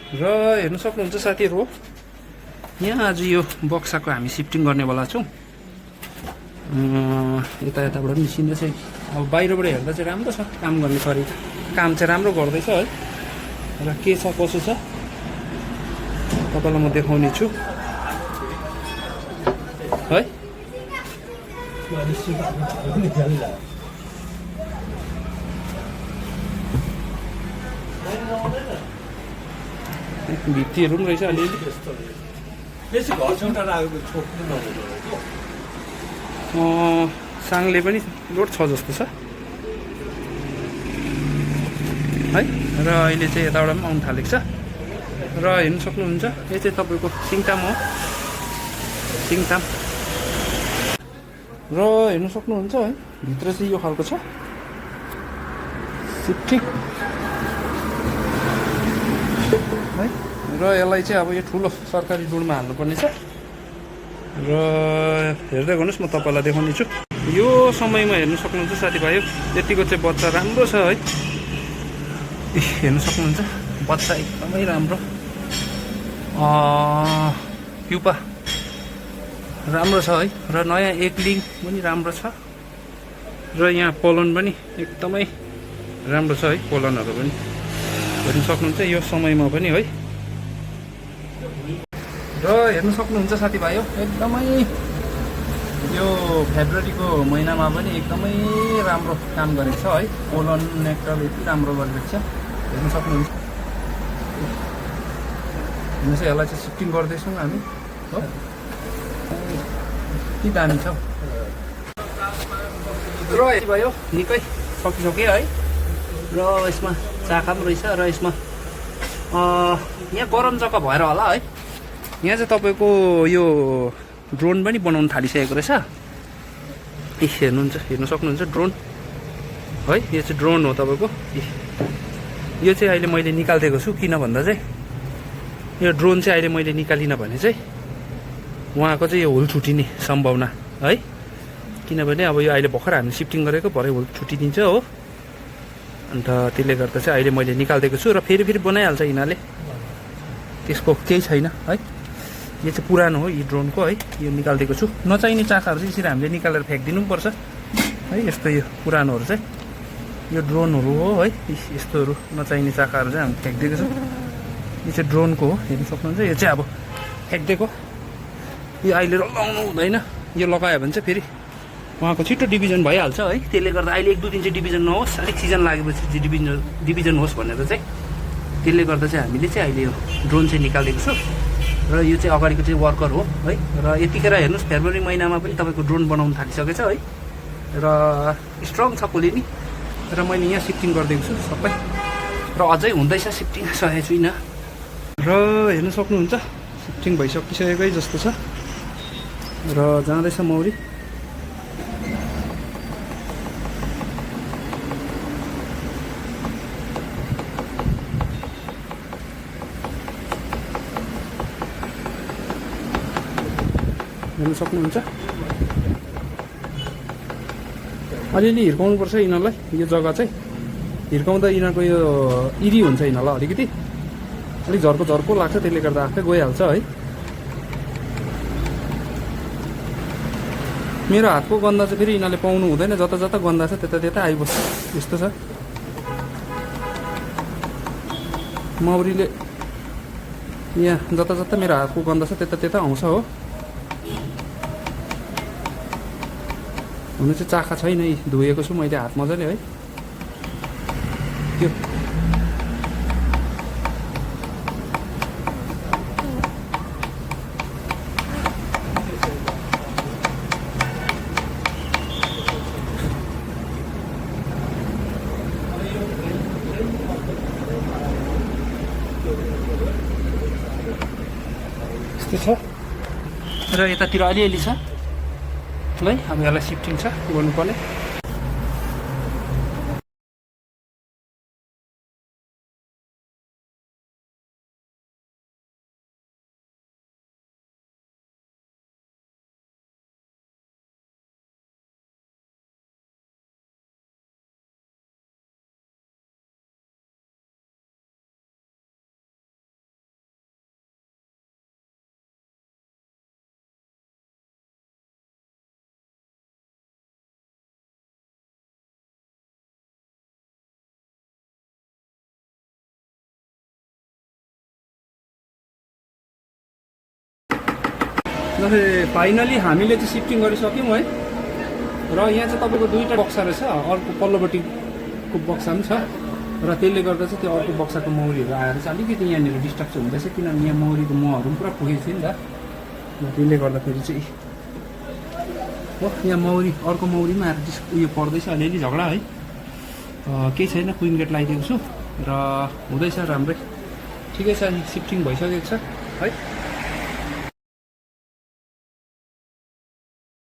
र हेर्न सक्नुहुन्छ साथीहरू हो, यहाँ आज यो बक्साको हामी सिफ्टिङ गर्नेवाला छौँ। यता यताबाट पनि निस्किँदैछ। अब बाहिरबाट हेर्दा चाहिँ राम्रो छ, काम गर्ने तरिका काम चाहिँ राम्रो गर्दैछ है। र के छ कसो छ तपाईँलाई म देखाउने छु है। भित्तीहरू पनि रहेछ अलिअलि। बेसी घर छेउटा राखेको छोप्नु नहुँदो साङले पनि लोड छ जस्तो छ है। र अहिले चाहिँ यताबाट पनि आउनु थालेको छ। र हेर्नु सक्नुहुन्छ यो चाहिँ तपाईँको सिङताम हो, सिङताम। र हेर्नु सक्नुहुन्छ है, भित्र चाहिँ यो खालको छ सिफ्टिङ है। र यसलाई चाहिँ अब यो ठुलो सरकारी डुडमा हाल्नुपर्ने छ। र हेर्दै गर्नुहोस्, म तपाईँलाई देखाउने छु। यो समयमा हेर्नु सक्नुहुन्छ साथीभाइ, यतिको चाहिँ बच्चा राम्रो छ है। हेर्नु सक्नुहुन्छ बच्चा एकदमै राम्रो, प्युपा राम्रो छ है। र नयाँ एक लिङ पनि राम्रो छ। र यहाँ पोलन पनि एकदमै राम्रो छ है, पोलनहरू पनि हेर्नु सक्नुहुन्छ यो समयमा पनि है। र हेर्नु सक्नुहुन्छ साथीभाइ, एकदमै यो फेब्रुअरीको महिनामा पनि एकदमै राम्रो काम गरेको छ है। पोलन नेक्टल यति राम्रो गरेको छ हेर्नु सक्नुहुन्छ। हेर्नुहोस् यसलाई चाहिँ सिफ्टिङ गर्दैछौँ हामी हो, के दामी छ। र भयो निकै सकिसक्यो है। र यसमा चाका पनि रहेछ। र यसमा यहाँ गरम जग्गा भएर होला है। यहाँ चाहिँ तपाईँको यो ड्रोन पनि बनाउनु थालिसकेको रहेछ। हेर्नुहुन्छ, हेर्नु सक्नुहुन्छ ड्रोन है। यो चाहिँ ड्रोन हो तपाईँको। यो चाहिँ अहिले मैले निकालिदिएको छु, किन भन्दा चाहिँ यो ड्रोन चाहिँ अहिले मैले निकालिनँ भने चाहिँ उहाँको चाहिँ यो हुल छुटिने सम्भावना है। किनभने अब यो अहिले भर्खर हामीले सिफ्टिङ गरेको, भरे हुल छुटिदिन्छ हो। अन्त त्यसले गर्दा चाहिँ अहिले मैले निकालिदिएको छु। र फेरि बनाइहाल्छ यिनीहरूले, त्यसको केही छैन है। यो चाहिँ पुरानो हो, यो ड्रोनको है। यो निकालिदिएको छु। नचाहिने चाकाहरू चाहिँ यसरी हामीले निकालेर फ्याँकिदिनु पनि पर्छ है। यस्तो यो पुरानोहरू चाहिँ यो ड्रोनहरू हो है। यस्तोहरू नचाहिने चाकाहरू चाहिँ हामी फ्याँकिदिएको छु। यो चाहिँ ड्रोनको हो, हेर्नु सक्नुहुन्छ। यो चाहिँ अब फ्याँकिदिएको, यो अहिले लगाउनु हुँदैन। यो लगायो भने चाहिँ फेरि उहाँको छिटो डिभिजन भइहाल्छ है। त्यसले गर्दा अहिले 1-2 दिन चाहिँ डिभिजन नहोस्, अलिक सिजन लागेपछि चाहिँ डिभिजन होस् भनेर चाहिँ, त्यसले गर्दा चाहिँ हामीले चाहिँ अहिले यो ड्रोन चाहिँ निकालिदिएको छु। र यो चाहिँ अगाडिको चाहिँ वर्कर हो है। र यतिखेर हेर्नुहोस् फेब्रुअरी महिनामा पनि तपाईँको ड्रोन बनाउनु थालिसकेछ है। र स्ट्रङ छ कोली नि। र मैले यहाँ सिफ्टिङ गरिदिएको छु सबै। र अझै हुँदैछ, सिफ्टिङ सकेको छुइनँ। र हेर्नु सक्नुहुन्छ सिफ्टिङ भइसकिसकेकै जस्तो छ। र जाँदैछ मौरी। हेर्नु सक्नुहुन्छ अलिअलि हिर्काउनुपर्छ यिनीहरूलाई। यो जग्गा चाहिँ हिर्काउँदा यिनीहरूको यो इरी हुन्छ यिनीहरूलाई अलिकति, अलिक झर्को लाग्छ। त्यसले गर्दा आफै गइहाल्छ है। मेरो हातको गन्दा चाहिँ फेरि यिनीहरूले पाउनु हुँदैन, जता जता गन्दा छ त्यता आइबस्छ। यस्तो छ मौरीले, यहाँ जता जता मेरो हातको गन्दा छ त्यता आउँछ हो। हुनु चाहिँ चाखा छैन, धोएको छु मैले हात मजाले है। त्यो यस्तो छ। र यतातिर अलिअलि छ है। अब यसलाई सिफ्टिङ छ गर्नुपर्ने। फाइनली हामीले चाहिँ सिफ्टिङ गरिसक्यौँ है। र यहाँ चाहिँ तपाईँको दुईवटा बक्सा रहेछ, अर्को पल्लोपट्टिको बक्सा पनि छ र त्यसले गर्दा चाहिँ त्यो अर्को बक्साको मौरीहरू आएर चाहिँ अलिकति यहाँनिर डिस्टर्ब चाहिँ हुँदैछ, किनभने यहाँ मौरीको महहरू पनि पुरा पुगेको थियो नि त। र त्यसले गर्दाखेरि चाहिँ हो यहाँ मौरी, अर्को मौरी पनि आएर उयो पर्दैछ, अलिअलि झगडा है। केही छैन, क्विन गेट लगाइदिएको छु र हुँदैछ राम्रै, ठिकै छ। सिफ्टिङ भइसकेको छ है।